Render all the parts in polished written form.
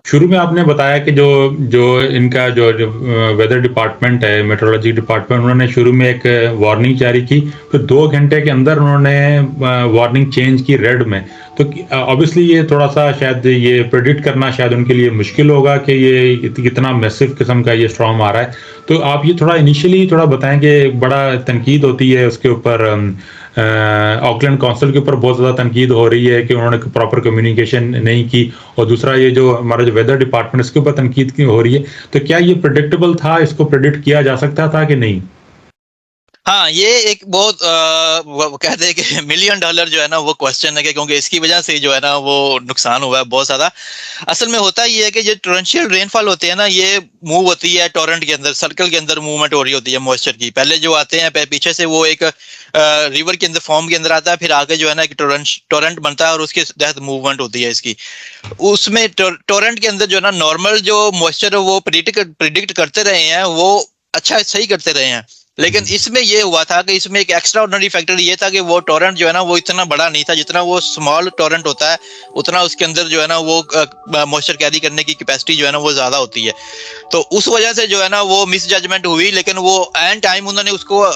शुरू में आपने बताया कि जो जो इनका जो वेदर डिपार्टमेंट है, मेट्रोलॉजी डिपार्टमेंट, उन्होंने शुरू में एक वार्निंग जारी की, फिर 2 घंटे के अंदर उन्होंने वार्निंग चेंज की रेड में। तो ऑब्वियसली ये थोड़ा सा शायद ये प्रेडिक्ट करना शायद उनके लिए मुश्किल होगा कि ये कितना मैसिव किस्म का ये स्टॉर्म आ रहा है। तो आप ये थोड़ा इनिशियली थोड़ा बताएं कि बड़ा तनकीद होती है उसके ऊपर, ऑकलैंड काउंसिल के ऊपर बहुत ज़्यादा तनकीद हो रही है कि उन्होंने प्रॉपर कम्युनिकेशन नहीं की, और दूसरा ये जो हमारा जो वेदर डिपार्टमेंट इसके ऊपर तनकीद क्यों हो रही है। तो क्या ये प्रिडिक्टेबल था, इसको प्रिडिक्ट किया जा सकता था कि नहीं? हाँ, ये एक बहुत वो कहते हैं कि मिलियन डॉलर जो है ना वो क्वेश्चन है कि क्योंकि इसकी वजह से जो है ना वो नुकसान हुआ है बहुत ज़्यादा। असल में होता ये है कि जो टोरेंशियल रेनफॉल होती है ना, ये मूव होती है टोरेंट के अंदर, सर्कल के अंदर मूवमेंट हो रही होती है मॉइस्चर की। पहले जो आते हैं पीछे से वो एक रिवर के अंदर फॉर्म के अंदर आता है, फिर आगे जो है ना एक टोरेंट बनता है और उसके तहत मूवमेंट होती है इसकी। उसमें टोरेंट के अंदर जो है ना नॉर्मल जो मॉइस्चर है वो प्रिडिक्ट करते रहे हैं, वो अच्छा सही करते रहे हैं। लेकिन इसमें ये हुआ था कि इसमें एक एक्स्ट्रा ऑर्डिनरी फैक्टर ये था कि वो टोरेंट जो है ना वो इतना बड़ा नहीं था। जितना वो स्मॉल टोरेंट होता है उतना उसके अंदर जो है ना वो मॉइस्चर कैरी करने की कैपेसिटी जो है ना वो ज्यादा होती है। तो उस वजह से जो है ना वो मिस जजमेंट हुई, लेकिन वो एंड टाइम उन्होंने उसको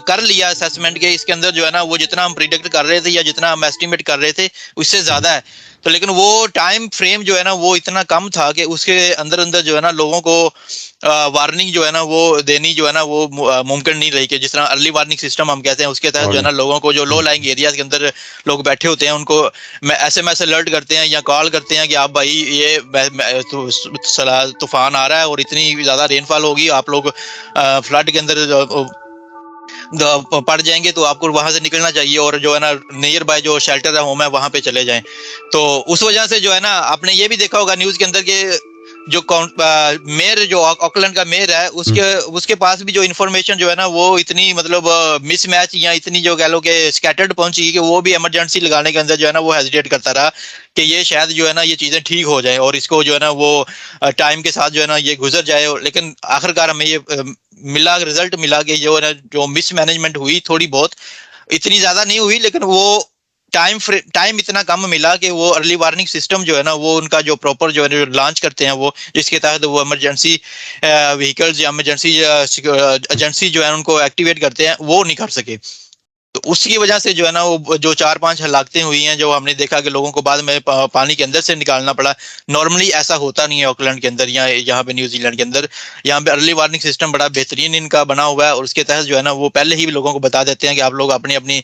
कर लिया असेसमेंट के इसके अंदर जो है ना वो जितना हम प्रिडिक्ट कर रहे थे या जितना हम एस्टिमेट कर रहे थे उससे ज्यादा है। तो लेकिन वो टाइम फ्रेम जो है ना वो इतना कम था कि उसके अंदर अंदर जो है ना लोगों को वार्निंग जो है ना वो देनी जो है ना वो मुमकिन नहीं रही कि जिस तरह अर्ली वार्निंग सिस्टम हम कहते हैं उसके तहत जो है ना लोगों को जो लो लाइंग एरियाज के अंदर लोग बैठे होते हैं उनको SMS अलर्ट करते हैं या कॉल करते हैं कि आप भाई ये तूफान आ रहा है और इतनी ज्यादा रेनफॉल होगी, आप लोग फ्लड के अंदर पड़ जाएंगे, तो आपको वहां से निकलना चाहिए और जो है ना नियर बाय जो शेल्टर है होम है वहां पे चले जाएं। तो उस वजह से जो है ना आपने ये भी देखा होगा न्यूज के अंदर के जो मेयर जो ऑकलैंड का मेयर है उसके उसके पास भी जो इन्फॉर्मेशन जो है ना वो इतनी मतलब मिसमैच या इतनी जो कह लो कि स्कैटर्ड पहुंची कि वो भी इमरजेंसी लगाने के अंदर जो है ना वो हेजिटेट करता रहा कि ये शायद जो है ना ये चीजें ठीक हो जाए और इसको जो है ना वो टाइम के साथ जो है ना ये गुजर जाए। लेकिन आखिरकार हमें ये मिला, रिजल्ट मिला कि जो है ना जो मिसमैनेजमेंट हुई थोड़ी बहुत, इतनी ज्यादा नहीं हुई, लेकिन वो टाइम इतना कम मिला कि वो अर्ली वार्निंग सिस्टम जो है ना वो उनका जो प्रॉपर जो है लॉन्च करते हैं वो जिसके तहत वो इमरजेंसी व्हीकल्स या इमरजेंसी एजेंसी जो है उनको एक्टिवेट करते हैं वो नहीं कर सके। तो उसकी वजह से जो है ना वो जो 4-5 हलाकतें हुई हैं जो हमने देखा कि लोगों को बाद में पानी के अंदर से निकालना पड़ा। नॉर्मली ऐसा होता नहीं है ऑकलैंड के अंदर या यहाँ पे न्यूजीलैंड के अंदर। यहाँ पे अर्ली वार्निंग सिस्टम बड़ा बेहतरीन इनका बना हुआ है और उसके तहत जो है ना वो पहले ही लोगों को बता देते हैं कि आप लोग अपनी अपनी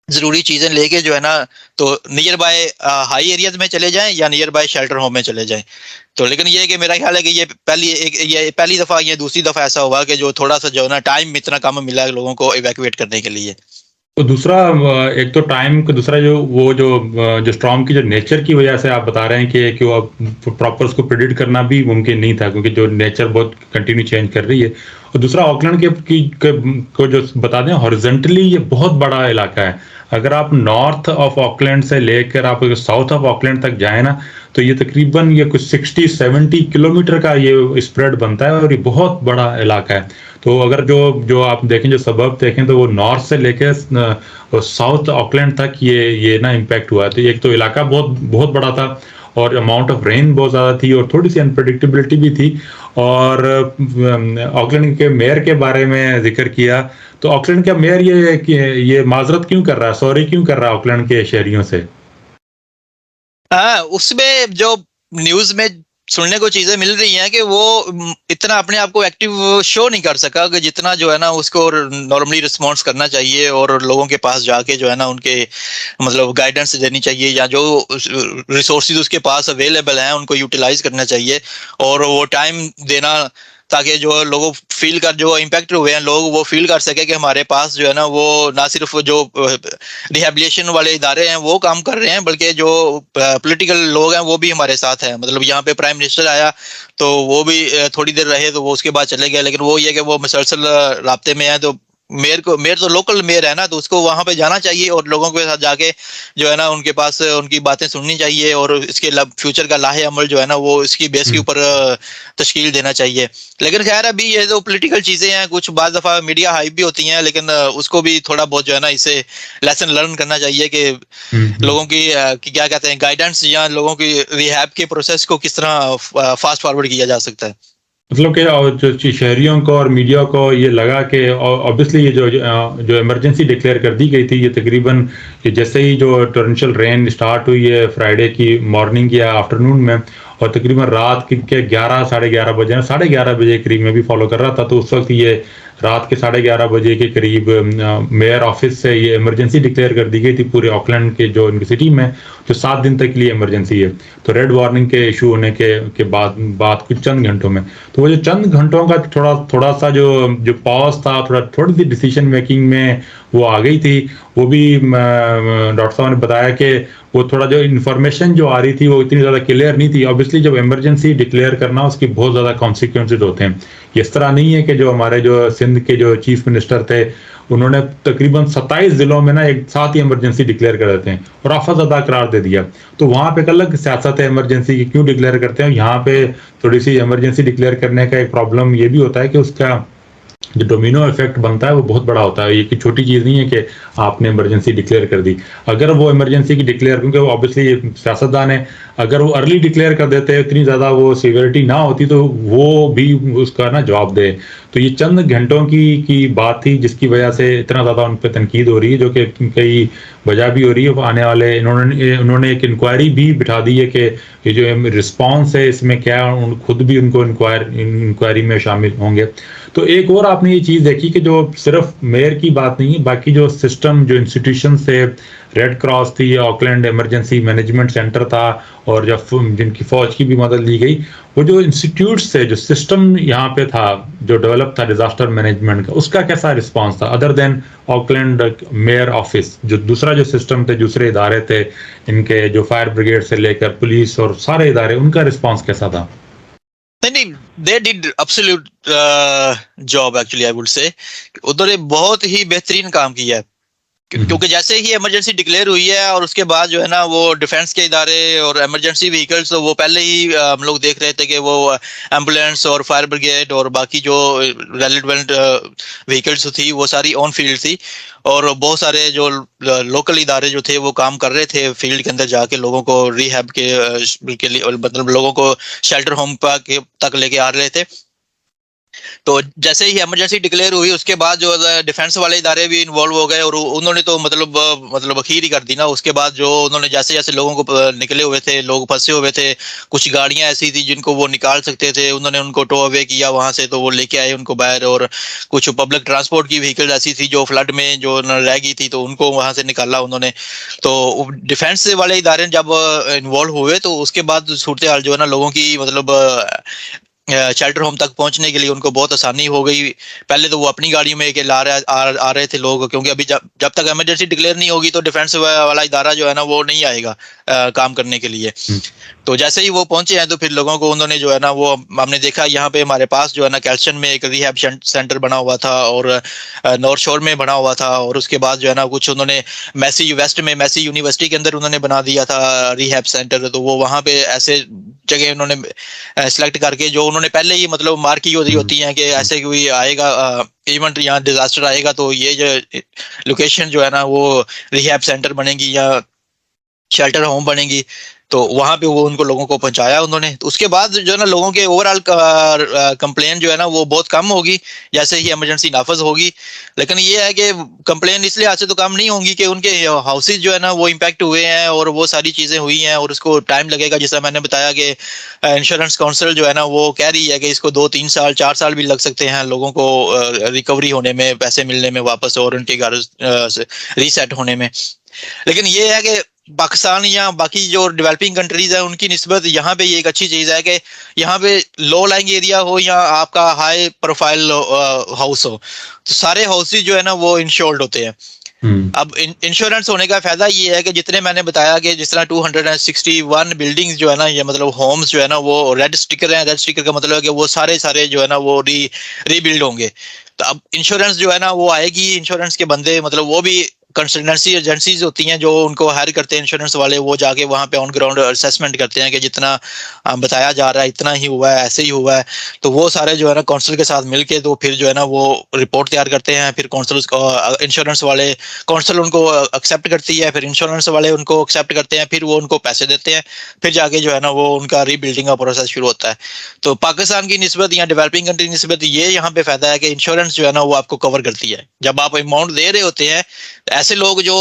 जरूरी चीजें लेके जो है ना तो नियर बाय हाई एरियाज में चले जाएं या नियर बाय शेल्टर होम में चले जाएं। तो लेकिन ये है कि मेरा ख्याल है कि ये पहली दफा या दूसरी दफा ऐसा हुआ कि जो थोड़ा सा जो है ना टाइम इतना कम मिला है लोगों को इवैक्यूएट करने के लिए। तो दूसरा, एक तो टाइम का, दूसरा जो स्टॉर्म की जो नेचर की वजह से आप बता रहे हैं कि वो प्रॉपर उसको प्रिडिक्ट करना भी मुमकिन नहीं था क्योंकि जो नेचर बहुत कंटिन्यू चेंज कर रही है। और दूसरा ऑकलैंड को जो बता दें, हॉरिजॉन्टली ये बहुत बड़ा इलाका है। अगर आप नॉर्थ ऑफ ऑकलैंड से लेकर आप साउथ ऑफ ऑकलैंड तक जाए ना, तो ये तकरीबन ये कुछ 60-70 किलोमीटर का ये स्प्रेड बनता है और ये बहुत बड़ा इलाका है। तो अगर जो जो आप देखें, जो सबब देखें, तो वो नॉर्थ से लेकर साउथ ऑकलैंड तक ये ना इम्पैक्ट हुआ है। तो एक तो इलाका बहुत बहुत बड़ा था और अमाउंट ऑफ रेन बहुत ज़्यादा थी और थोड़ी सी अनप्रडिक्टेबिलिटी भी थी। और ऑकलैंड के मेयर के बारे में जिक्र किया, तो ऑकलैंड का मेयर ये माजरत क्यों कर रहा है, सॉरी क्यों कर रहा है ऑकलैंड के शहरियों से? हाँ, उसमें जो न्यूज में सुनने को चीजें मिल रही हैं कि वो इतना अपने आप को एक्टिव शो नहीं कर सका कि जितना जो है ना उसको नॉर्मली रिस्पॉन्स करना चाहिए और लोगों के पास जाके जो है ना उनके मतलब गाइडेंस देनी चाहिए या जो रिसोर्सेज उसके पास अवेलेबल हैं उनको यूटिलाइज करना चाहिए और वो टाइम देना ताकि जो लोगों फील कर जो इम्पैक्ट हुए हैं लोग वो फील कर सके कि हमारे पास जो है ना वो ना सिर्फ जो रिहेबिलिटेशन वाले इदारे हैं वो काम कर रहे हैं बल्कि जो पॉलिटिकल लोग हैं वो भी हमारे साथ हैं। मतलब यहाँ पे प्राइम मिनिस्टर आया तो वो भी थोड़ी देर रहे तो वो उसके बाद चले गए, लेकिन वो ये कि वो मुसलसल राब्ते में है। तो मेयर तो लोकल मेयर है ना, तो उसको वहां पे जाना चाहिए और लोगों के साथ जाके जो है ना उनके पास उनकी बातें सुननी चाहिए और इसके फ्यूचर का लाहे अमल जो है ना वो इसकी बेस के हम्म। ऊपर तश्कील देना चाहिए। लेकिन खैर अभी ये जो पॉलिटिकल चीजें हैं, कुछ बाज दफा मीडिया हाइप भी होती हैं, लेकिन उसको भी थोड़ा बहुत जो है ना इसे लेसन लर्न करना चाहिए कि हम्म। लोगों की क्या कहते हैं गाइडेंस या लोगों की रिहैब के प्रोसेस को किस तरह फास्ट फॉरवर्ड किया जा सकता है। मतलब कि जो शहरियों को और मीडिया को ये लगा कि ऑब्वियसली ये जो इमरजेंसी डिक्लेयर कर दी गई थी, ये तकरीबन कि जैसे ही जो टॉरेंशियल रेन स्टार्ट हुई है फ्राइडे की मॉर्निंग या आफ्टरनून में, और तकरीबन रात के 11 साढ़े 11 बजे, 11:30 बजे करीब में भी फॉलो कर रहा था, तो उस वक्त ये रात के 11:30 बजे के करीब मेयर ऑफिस से ये इमरजेंसी डिक्लेयर कर दी गई थी पूरे ऑकलैंड के जो सिटी में, जो 7 दिन तक के लिए इमरजेंसी है। तो रेड वार्निंग के इशू होने के बाद कुछ चंद घंटों में, तो वो जो चंद घंटों का थोड़ा थोड़ा सा जो पॉज था, थोड़ी सी डिसीजन मेकिंग में वो आ गई थी। वो भी डॉक्टर साहब ने बताया कि वो थोड़ा जो इन्फॉर्मेशन जो आ रही थी वो इतनी ज़्यादा क्लियर नहीं थी। ऑब्वियसली जब इमरजेंसी डिक्लेयर करना उसकी बहुत ज़्यादा कॉन्सिक्वेंसेज होते हैं। इस तरह नहीं है कि जो हमारे जो सिंध के जो चीफ मिनिस्टर थे उन्होंने तकरीबन 27 जिलों में ना एक साथ ही इमरजेंसी डिक्लेयर कर देते हैं और आफत करार दे दिया। तो वहाँ पे एक अलग सियासत है इमरजेंसी की, क्यों डिक्लेयर करते हैं। यहाँ पे थोड़ी सी इमरजेंसी डिक्लेयर करने का एक प्रॉब्लम ये भी होता है कि उसका जो डोमिनो इफेक्ट बनता है वो बहुत बड़ा होता है। ये कि छोटी चीज़ नहीं है कि आपने इमरजेंसी डिक्लेयर कर दी। अगर वो इमरजेंसी की डिक्लेयर, क्योंकि वो ऑब्वियसली सियासतदान है, अगर वो अर्ली डिक्लेयर कर देते, इतनी ज़्यादा वो सीवियरिटी ना होती तो वो भी उसका ना जवाब दे। तो ये चंद घंटों की बात थी जिसकी वजह से इतना ज़्यादा उन पर तनकीद हो रही है, जो कि कई वजह भी हो रही है। आने वाले उन्होंने एक इंक्वायरी भी बिठा दी है कि ये जो रिस्पॉन्स है इसमें क्या, खुद भी उनको इंक्वायरी में शामिल होंगे। तो एक और आपने ये चीज़ देखी कि जो सिर्फ मेयर की बात नहीं है, बाकी जो सिस्टम जो इंस्टीट्यूशन से, रेड क्रॉस थी, ऑकलैंड इमरजेंसी मैनेजमेंट सेंटर था, और जब जिनकी फौज की भी मदद ली गई, वो जो इंस्टीट्यूट से जो सिस्टम यहाँ पे था जो डेवलप था डिजास्टर मैनेजमेंट का, उसका कैसा रिस्पांस था other than Auckland mayor office, जो दूसरा जो सिस्टम थे, दूसरे इदारे थे इनके, जो फायर ब्रिगेड से लेकर पुलिस और सारे इदारे, उनका रिस्पांस कैसा था? नहीं, they did absolute job actually, I would say उन्होंने बहुत ही बेहतरीन काम किया है। क्योंकि जैसे ही इमरजेंसी डिक्लेयर हुई है और उसके बाद जो है ना वो डिफेंस के इदारे और इमरजेंसी व्हीकल्स, तो वो पहले ही हम लोग देख रहे थे कि वो एम्बुलेंस और फायर ब्रिगेड और बाकी जो रेलिवेंट व्हीकल्स थी वो सारी ऑन फील्ड थी, और बहुत सारे जो लोकल इदारे जो थे वो काम कर रहे थे फील्ड के अंदर जाके लोगों को रिहैब के लिए, मतलब लोगों को शेल्टर होम तक लेके आ रहे थे। तो जैसे ही इमरजेंसी डिक्लेयर हुई उसके बाद जो डिफेंस वाले इदारे भी इन्वॉल्व हो गए और उन्होंने तो मतलब अखीर ही कर दी ना। उसके बाद जो उन्होंने जैसे जैसे लोगों को निकले हुए थे, लोग फंसे हुए थे, कुछ गाड़ियां ऐसी थी जिनको वो निकाल सकते थे, उन्होंने उनको टो अवे किया वहां से, तो वो लेके आए उनको बाहर। और कुछ पब्लिक ट्रांसपोर्ट की व्हीकल ऐसी थी जो फ्लड में जो रह गई थी, तो उनको वहां से निकाला उन्होंने। तो डिफेंस वाले इदारे जब इन्वॉल्व हुए तो उसके बाद सूरत हाल जो है ना लोगों की, मतलब शेल्टर होम तक पहुंचने के लिए उनको बहुत आसानी हो गई। पहले तो वो अपनी गाड़ियों में आ रहे थे लोग, क्योंकि अभी जब तक इमरजेंसी डिक्लेयर नहीं होगी तो डिफेंस वाला इदारा जो है ना वो नहीं आएगा काम करने के लिए। तो जैसे ही वो पहुंचे हैं तो फिर लोगों को उन्होंने जो है ना वो, हमने देखा यहाँ पे हमारे पास जो है ना कैल्सन में एक रिहैब सेंटर बना हुआ था और नॉर्थ शोर में बना हुआ था, और उसके बाद जो है ना कुछ उन्होंने मैसी वेस्ट में मैसी यूनिवर्सिटी के अंदर उन्होंने बना दिया था रिहैब सेंटर। तो वो वहाँ पे ऐसे जगह उन्होंने सिलेक्ट करके जो उन्होंने पहले ही मतलब मार्क की होती हैं कि ऐसे कोई आएगा इवेंट, यहाँ डिजास्टर आएगा तो ये जो लोकेशन जो है ना वो रिहैब सेंटर बनेगी या शेल्टर होम बनेगी। तो वहां पे वो उनको लोगों को पहुंचाया उन्होंने। तो उसके बाद जो है ना लोगों के ओवरऑल कंप्लेन जो है ना वो बहुत कम होगी जैसे ही इमरजेंसी नाफज होगी। लेकिन ये है कि कंप्लेन इस लिहाज से तो कम नहीं होंगी कि उनके हाउसेज जो है ना वो इम्पैक्ट हुए हैं और वो सारी चीजें हुई हैं और उसको टाइम लगेगा। जैसा मैंने बताया कि इंश्योरेंस काउंसिल जो है ना वो कह रही है कि इसको 2-3 साल 4 साल भी लग सकते हैं लोगों को रिकवरी होने में, पैसे मिलने में वापस और उनके घर रीसेट होने में। लेकिन ये है कि पाकिस्तान या बाकी जो डेवलपिंग कंट्रीज है उनकी निस्बत यहाँ पे ये एक अच्छी चीज है कि यहाँ पे लो लाइंग एरिया हो या आपका हाई प्रोफाइल हाउस हो, तो सारे हाउसेज जो है ना वो इंश्योर्ड होते हैं। अब इंश्योरेंस होने का फायदा ये है कि जितने मैंने बताया कि जिस तरह 261 बिल्डिंग्स जो है ना, ये मतलब होम्स जो है ना वो रेड स्टिकर हैं। रेड स्टिकर का मतलब है कि वो सारे सारे जो है ना वो रीबिल्ड होंगे। तो अब इंश्योरेंस जो है ना वो आएगी, इंश्योरेंस के बंदे मतलब वो भी कंसल्टेंसी एजेंसीज होती हैं जो उनको हायर करते हैं इंश्योरेंस वाले, वो जाके वहां पे ऑन ग्राउंड असेसमेंट करते हैं कि जितना बताया जा रहा है इतना ही हुआ है, ऐसे ही हुआ है। तो वो सारे जो है ना काउंसिल के साथ मिलके तो फिर जो है ना वो रिपोर्ट तैयार करते हैं। फिर काउंसिल उसको इंश्योरेंस वाले, काउंसिल उनको एक्सेप्ट करती है, फिर इंश्योरेंस वाले उनको एक्सेप्ट करते हैं, फिर वो उनको पैसे देते हैं, फिर जाके जो है ना वो उनका रीबिल्डिंग का प्रोसेस शुरू होता है। तो पाकिस्तान की निस्बत या डेवलपिंग कंट्री की निस्बत ये यहाँ पे फायदा है कि इंश्योरेंस जो है ना वो आपको कवर करती है। जब आप अमाउंट दे रहे होते हैं, ऐसे लोग जो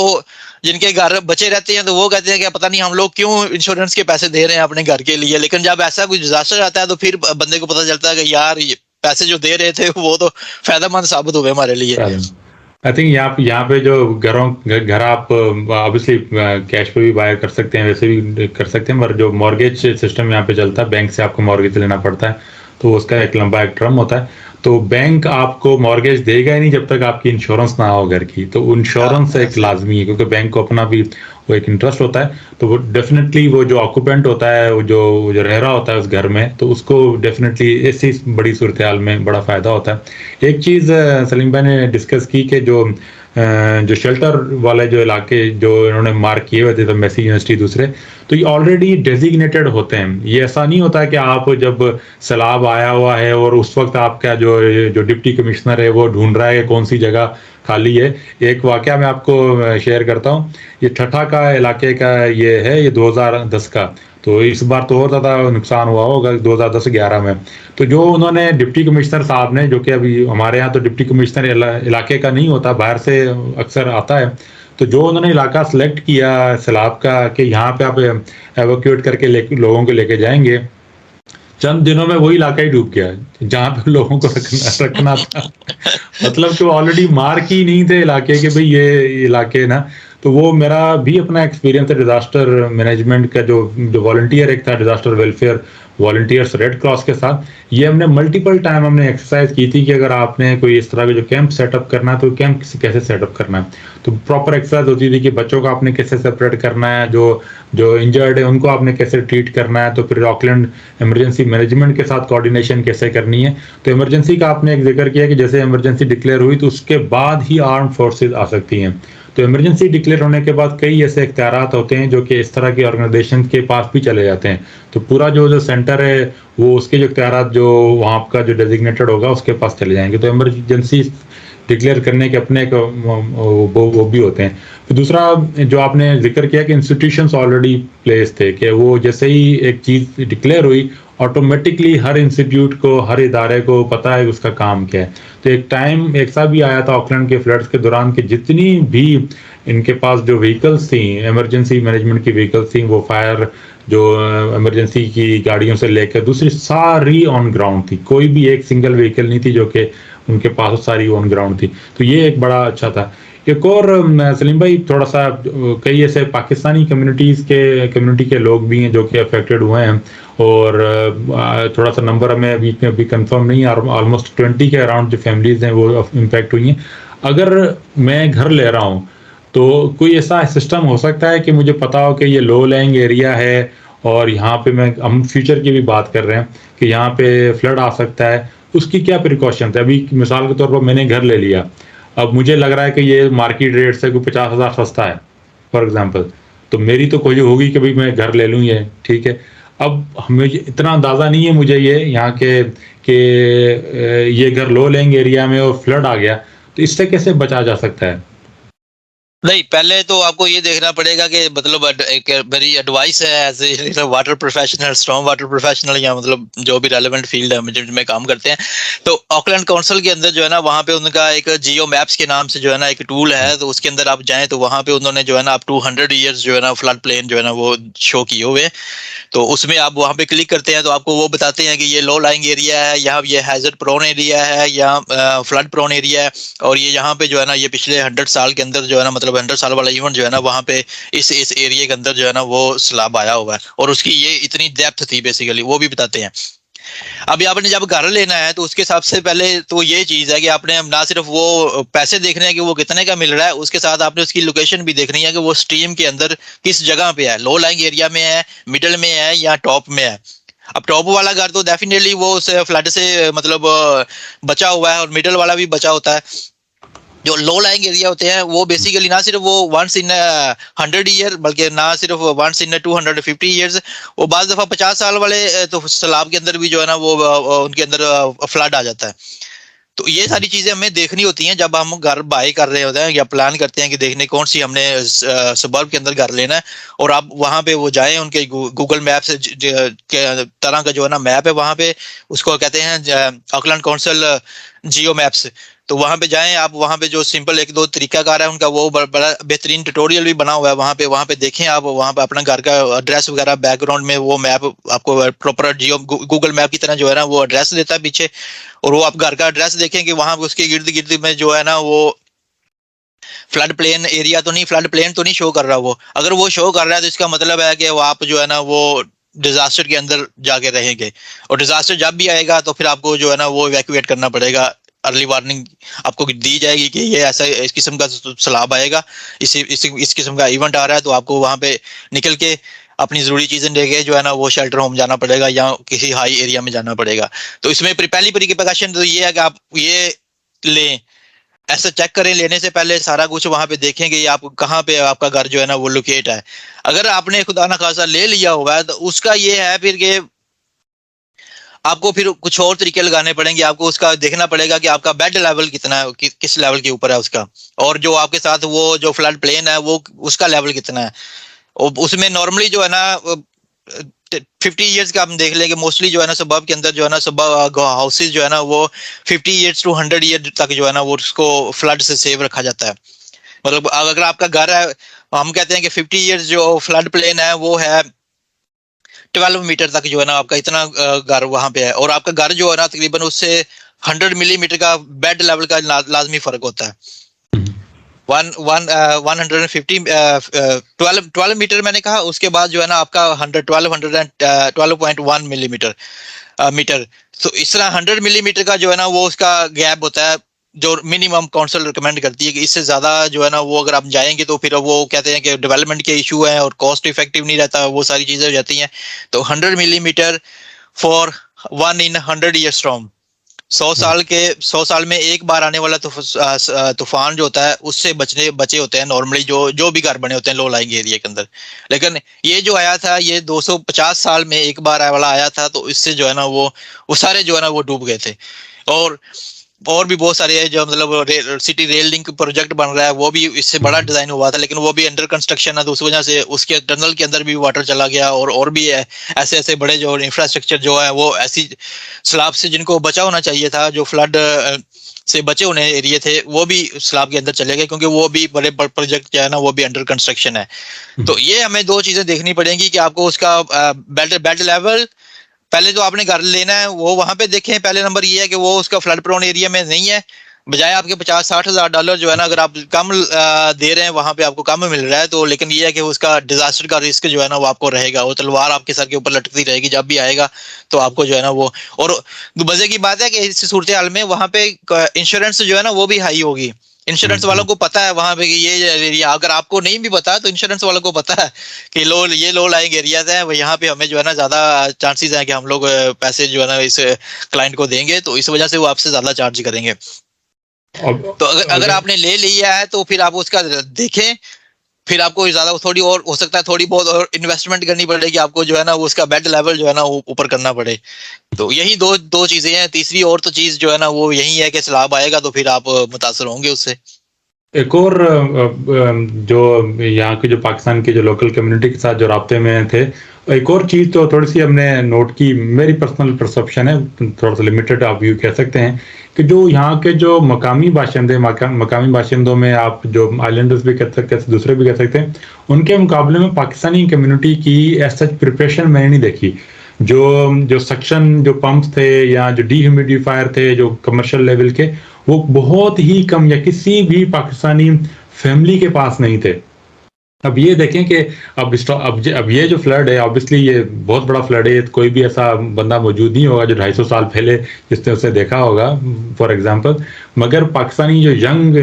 जिनके घर बचे रहते हैं तो वो कहते हैं कि पता नहीं हम लोग क्यों इंश्योरेंस के पैसे दे रहे हैं अपने घर के लिए। लेकिन जब ऐसा कोई डिजास्टर आता है तो फिर बंदे को पता चलता है कि यार ये पैसे जो दे रहे थे वो तो फायदेमंद साबित हुए हमारे लिए। आई थिंक यहाँ पे जो घर आप ऑब्वियसली कैश पे भी बाय कर सकते हैं, वैसे भी कर सकते हैं, पर जो मॉर्गेज सिस्टम यहाँ पे चलता है, बैंक से आपको मॉर्गेज लेना पड़ता है, तो उसका एक लंबा एक टर्म होता है। तो बैंक आपको मॉर्गेज देगा ही नहीं जब तक आपकी इंश्योरेंस ना हो घर की। तो इंश्योरेंस एक लाजमी है, क्योंकि बैंक को अपना भी वो एक इंटरेस्ट होता है। तो वो डेफिनेटली वो जो ऑक्यूपेंट होता है, वो जो रह रहा होता है उस घर में, तो उसको डेफिनेटली ऐसी बड़ी सूरत हाल में बड़ा फ़ायदा होता है। एक चीज़ सलीम भाई ने डिस्कस की कि जो शेल्टर वाले जो इलाके जो इन्होंने मार्क किए हुए थे, तो मेसी यूनिवर्सिटी दूसरे, तो ये ऑलरेडी डेजिग्नेटेड होते हैं। ये ऐसा नहीं होता है कि आप जब सैलाब आया हुआ है और उस वक्त आपका जो डिप्टी कमिश्नर है वो ढूंढ रहा है कि कौन सी जगह खाली है। एक वाकया मैं आपको शेयर करता हूँ। ये ठट्ठा का इलाके का ये है, ये 2010 का। तो इस बार तो और ज़्यादा नुकसान हुआ होगा 2010-11 में। तो जो उन्होंने डिप्टी कमिश्नर साहब ने, जो कि अभी हमारे यहाँ तो डिप्टी कमिश्नर इलाके का नहीं होता, बाहर से अक्सर आता है, तो जो उन्होंने इलाका सेलेक्ट किया सैलाब का कि यहाँ पे आप एवोक्यूएट करके लोगों को लेके जाएंगे, चंद दिनों में वही इलाका ही डूब गया जहाँ पे लोगों को रखना था। मतलब कि ऑलरेडी मार्क ही नहीं थे इलाके के, भाई ये इलाके ना। तो वो मेरा भी अपना एक्सपीरियंस है डिजास्टर मैनेजमेंट का। जो वॉलंटियर एक था, disaster welfare volunteers red cross के साथ, ये हमने मल्टीपल टाइम हमने एक्सरसाइज की थी कि अगर आपने कोई इस तरह का जो कैंप सेटअप करना है तो कैंप कैसे सेटअप करना है। तो प्रॉपर एक्सरसाइज होती थी कि बच्चों को आपने कैसे सेपरेट करना है, जो इंजर्ड है उनको आपने कैसे ट्रीट करना है, तो फिर ऑकलैंड इमरजेंसी मैनेजमेंट के साथ कोऑर्डिनेशन कैसे करनी है। तो इमरजेंसी का आपने एक जिक्र किया कि जैसे इमरजेंसी डिक्लेयर हुई तो उसके बाद ही आर्म फोर्सेज आ सकती हैं। तो इमरजेंसी डिक्लेयर होने के बाद कई ऐसे इख्तियारात होते हैं जो कि इस तरह के ऑर्गेनाइजेशन के पास भी चले जाते हैं। तो पूरा जो सेंटर है वो उसके जो इख्तियारात जो वहाँ का जो डेजिग्नेटेड होगा उसके पास चले जाएंगे। तो इमरजेंसी डिक्लेयर करने के अपने वो भी होते हैं। तो दूसरा जो आपने जिक्र किया कि इंस्टीट्यूशंस ऑलरेडी प्लेस थे, कि वो जैसे ही एक चीज़ डिक्लेयर हुई ऑटोमेटिकली हर इंस्टीट्यूट को, हर इदारे को पता है उसका काम क्या है। तो एक टाइम एक सा भी आया था ऑकलैंड के फ्लड्स के दौरान कि जितनी भी इनके पास जो व्हीकल्स थी, इमरजेंसी मैनेजमेंट की व्हीकल्स थी, वो फायर जो इमरजेंसी की गाड़ियों से लेकर दूसरी सारी ऑन ग्राउंड थी। कोई भी एक सिंगल व्हीकल नहीं थी जो कि उनके पास, सारी ऑन ग्राउंड थी। तो ये एक बड़ा अच्छा था। एक और सलीम भाई, थोड़ा सा कई ऐसे पाकिस्तानी कम्युनिटी के लोग भी हैं जो कि अफेक्टेड हुए हैं, और थोड़ा सा नंबर हमें अभी कंफर्म नहीं है, ऑलमोस्ट 20 के अराउंड जो फैमिलीज हैं वो इम्पैक्ट हुई हैं। अगर मैं घर ले रहा हूँ तो कोई ऐसा सिस्टम हो सकता है कि मुझे पता हो कि ये लो लैंग एरिया है और यहाँ पे हम फ्यूचर की भी बात कर रहे हैं कि यहाँ पे फ्लड आ सकता है, उसकी क्या प्रिकॉशन है? अभी मिसाल के तौर पर मैंने घर ले लिया, अब मुझे लग रहा है कि ये मार्केट रेट से कोई 50,000 सस्ता है फॉर एग्जांपल, तो मेरी तो कोई होगी कि भाई मैं घर ले लूँ ये, ठीक है। अब हमें इतना अंदाज़ा नहीं है मुझे ये यहाँ के कि ये घर लो लैंग एरिया में और फ्लड आ गया, तो इससे कैसे बचा जा सकता है? नहीं, पहले तो आपको ये देखना पड़ेगा कि मतलब एक मेरी एडवाइस है as a water professional, strong water professional, या मतलब जो भी रेलेवेंट फील्ड है जिनमें काम करते हैं, तो ऑकलैंड काउंसिल के अंदर जो है ना वहाँ पे उनका एक जियो मैप्स के नाम से जो है ना एक टूल है, तो उसके अंदर आप जाएं तो वहाँ पे उन्होंने जो है ना अप टू 100 ईयर्स जो है ना फ्लड प्लेन जो है ना वो शो किए हुए। तो उसमें आप वहाँ पे क्लिक करते हैं तो आपको वो बताते हैं कि ये लो लाइंग एरिया है, यहाँ ये हैजर्ड प्रोन एरिया है, यहाँ फ्लड प्रोन एरिया है, और ये यहाँ पे जो है ना ये पिछले 100 साल के अंदर जो है ना मतलब 100 साल वाला इवेंट जो है ना वहाँ पे इस एरिया के अंदर जो है ना वो सैलाब आया हुआ है, और उसकी ये इतनी डेप्थ थी बेसिकली वो भी बताते हैं। अभी आपने जब घर लेना है तो उसके हिसाब से पहले तो ये चीज है कि आपने ना सिर्फ वो पैसे देखने हैं कि वो कितने का मिल रहा है, उसके साथ आपने उसकी लोकेशन भी देखनी है कि वो स्ट्रीम के अंदर किस जगह पे है, लो लाइंग एरिया में है, मिडिल में है या टॉप में है। अब टॉप वाला घर तो डेफिनेटली वो उस फ्लड से मतलब बचा हुआ है, और मिडिल वाला भी बचा होता है। जो लो लाइंग एरिया होते हैं वो बेसिकली ना सिर्फ वो वंस इन 100 ईयर, बल्कि ना सिर्फ वंस इन 250 ईयर्स, वो बाज दफा 50 साल वाले तो सैलाब के अंदर भी जो है ना वो उनके अंदर फ्लड आ जाता है। तो ये सारी चीजें हमें देखनी होती हैं जब हम घर बाय कर रहे होते हैं या प्लान करते हैं कि देखने कौन सी हमने सबर्ब के अंदर घर लेना है। और आप वहां पे वो जाएं, उनके गूगल मैप से के तरह का जो है ना मैप है वहां पे, उसको कहते हैं ऑकलैंड काउंसिल जियो मैप्स। तो वहां पे जाएं आप, वहां पे जो सिंपल एक दो तरीकाकार है उनका, वो बड़ा बेहतरीन ट्यूटोरियल भी बना हुआ है वहां पे देखें आप, वहां पे अपना घर का एड्रेस वगैरह बैकग्राउंड में वो मैप आपको प्रॉपर जियो गूगल मैप की तरह जो है ना वो एड्रेस देता है पीछे। और वो आप घर का एड्रेस देखें कि वहां उसके गिर्द गिर्द में जो है ना वो फ्लड प्लेन एरिया तो नहीं, फ्लड प्लेन तो नहीं शो कर रहा। वो अगर वो शो कर रहा है तो इसका मतलब है कि वो आप जो है ना वो डिजास्टर के अंदर जाके रहेंगे, और डिजास्टर जब भी आएगा तो फिर आपको जो है ना वो इवैक्यूएट करना पड़ेगा। अर्ली वार्निंग आपको दी जाएगी कि ये ऐसा इस किस्म का सैलाब आएगा, इस किस्म का इवेंट आ रहा है, तो आपको वहां पे निकल के अपनी जरूरी चीजें लेके जो है ना वो शेल्टर होम जाना पड़ेगा या किसी हाई एरिया में जाना पड़ेगा। तो इसमें पहली प्रिकॉशन तो ये है कि आप ये लें, ऐसा चेक करें लेने से पहले, सारा कुछ वहां पे देखें कि आप कहाँ पे आपका घर जो है ना वो लोकेट है। अगर आपने खुदा ना खासा ले लिया हुआ है तो उसका ये है फिर कि आपको फिर कुछ और तरीके लगाने पड़ेंगे। आपको उसका देखना पड़ेगा कि आपका बेड लेवल कितना है, किस लेवल के ऊपर है उसका, और जो आपके साथ वो जो फ्लड प्लेन है वो उसका लेवल कितना है। और उसमें नॉर्मली जो है ना 50 ईयर्स का हम देख लेंगे मोस्टली जो है ना सबब के अंदर जो है ना सब हाउसेज जो है ना वो 50 ईयर्स टू 100 ईयर तक जो है ना वो उसको फ्लड से सेव रखा जाता है। मतलब अगर आपका घर है, हम कहते हैं कि 50 ईयर्स जो फ्लड प्लेन है वो है 12 मीटर तक जो है ना आपका इतना घर वहां पे है, और आपका घर जो है ना तकरीबन उससे 100 मिलीमीटर का बेड लेवल का लाजमी फर्क होता है। 12 मीटर मैंने कहा, उसके बाद जो है ना आपका 12.1 मिलीमीटर मीटर। तो इस तरह 100 मिलीमीटर का जो है ना वो उसका गैप होता है, जो मिनिमम काउंसिल रिकमेंड करती है कि इससे ज्यादा जो है ना वो अगर आप जाएंगे तो फिर वो कहते हैं कि डेवलपमेंट के इशू है और कॉस्ट इफेक्टिव नहीं रहता, वो सारी चीजें हो जाती हैं। तो 100 millimetre for 1 in 100 year storm, 100 साल में एक बार आने वाला तूफान जो होता है उससे बचे होते हैं नॉर्मली जो भी घर बने होते हैं लो लाइंग एरिया के अंदर। लेकिन ये जो आया था ये 250 साल में एक बार वाला आया था, तो इससे जो है ना वो सारे जो है ना वो डूब गए थे। और भी बहुत सारे जो मतलब सिटी रेल लिंक प्रोजेक्ट बन रहा है वो भी इससे बड़ा डिजाइन हुआ था, लेकिन वो भी अंडर कंस्ट्रक्शन है, तो उस वजह से उसके टनल के अंदर भी वाटर चला गया। और भी है ऐसे ऐसे बड़े जो इंफ्रास्ट्रक्चर जो है वो ऐसी सैलाब से जिनको बचा होना चाहिए था, जो फ्लड से बचे होने एरिया थे, वो भी सैलाब के अंदर चले गए, क्योंकि वो भी बड़े प्रोजेक्ट जो है ना वो भी अंडर कंस्ट्रक्शन है। तो ये हमें दो चीजें देखनी पड़ेंगी कि आपको उसका बेड लेवल पहले तो आपने घर लेना है वो वहां पे देखें। पहले नंबर ये है कि वो उसका फ्लड प्रोन एरिया में नहीं है, बजाय आपके 50-60 हज़ार डॉलर जो है ना अगर आप कम दे रहे हैं वहां पे आपको कम मिल रहा है, तो लेकिन ये है कि उसका डिजास्टर का रिस्क जो है ना वो आपको रहेगा, वो तलवार आपके सर के ऊपर लटकती रहेगी जब भी आएगा, तो आपको जो है ना वो। और मजे की बात है कि इस सूरत हाल में वहां पे इंश्योरेंस जो है ना वो भी हाई होगी। इंश्योरेंस वालों को पता है वहां पे कि ये एरिया, अगर आपको नहीं भी पता तो इंश्योरेंस वालों को पता है कि ये लो लाइंग एरियाज है, यहाँ पे हमें जो है ना ज्यादा चांसेस है कि हम लोग पैसे जो है ना इस क्लाइंट को देंगे, तो इस वजह से वो आपसे ज्यादा चार्ज करेंगे। तो अगर आपने ले लिया है तो फिर आप उसका देखें, फिर आपको ज्यादा थोड़ी और हो सकता है थोड़ी बहुत और इन्वेस्टमेंट करनी पड़ेगी आपको जो है ना वो उसका बेड लेवल जो है ना वो ऊपर करना पड़े। तो यही दो चीजें हैं। तीसरी और तो चीज जो है ना वो यही है कि सैलाब आएगा तो फिर आप मुतासर होंगे उससे। एक और जो यहाँ के जो पाकिस्तान के जो लोकल कम्युनिटी के साथ जो राब्ते में थे, एक और चीज़ तो थोड़ी सी हमने नोट की, मेरी पर्सनल परसेप्शन है, थोड़ा सा लिमिटेड आप व्यू कह सकते हैं, कि जो यहाँ के जो मकामी बाशिंदों में आप जो आइलैंडर्स भी कह सकते हैं, दूसरे भी कह सकते हैं, उनके मुकाबले में पाकिस्तानी कम्युनिटी की ऐसा प्रिपरेशन मैंने नहीं देखी। जो सक्शन जो पंप्स थे या जो डीह्यूमिडिफायर थे जो कमर्शियल लेवल के, वो बहुत ही कम या किसी भी पाकिस्तानी फैमिली के पास नहीं थे। अब ये देखें कि अब ये जो फ्लड है, ऑब्वियसली ये बहुत बड़ा फ्लड है, कोई भी ऐसा बंदा मौजूद नहीं होगा जो 250 साल पहले जिसने उसे देखा होगा फॉर एग्जांपल। मगर पाकिस्तानी जो यंग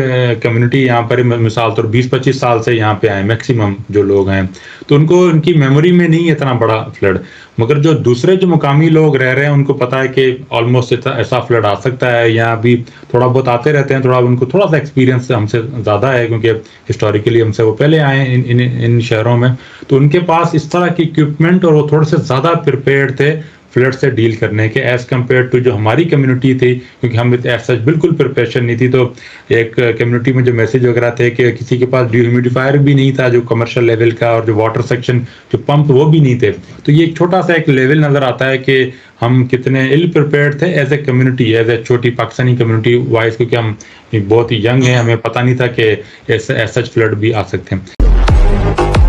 कम्युनिटी यहाँ पर मिसाल तौर 20-25 साल से यहाँ पे आए मैक्सिमम जो लोग हैं, तो उनको उनकी मेमोरी में नहीं है इतना बड़ा फ्लड। मगर जो दूसरे जो मुकामी लोग रह रहे हैं उनको पता है कि ऑलमोस्ट ऐसा फ्लड आ सकता है, यहाँ भी थोड़ा बहुत आते रहते हैं, थोड़ा उनको थोड़ा सा एक्सपीरियंस हमसे ज़्यादा है क्योंकि हिस्टोरिकली हमसे वो पहले आए हैं इन शहरों में। तो उनके पास इस तरह की इक्विपमेंट और वो थोड़े से ज़्यादा प्रिपेयर्ड थे फ्लड से डील करने के एज़ कम्पेयर टू जो हमारी कम्युनिटी थी, क्योंकि हम सच बिल्कुल प्रिपरेशन नहीं थी। तो एक कम्युनिटी में जो मैसेज वगैरह थे कि किसी के पास डिह्यूमिडिफायर भी नहीं था जो कमर्शियल लेवल का, और जो वाटर सेक्शन जो पंप वो भी नहीं थे। तो ये एक छोटा सा एक लेवल नज़र आता है कि हम कितने इल प्रिपेयर्ड थे as a community, as a छोटी पाकिस्तानी कम्युनिटी वाइज, क्योंकि हम बहुत ही यंग हैं, हमें पता नहीं था कि ऐसा सच फ्लड भी आ सकते हैं।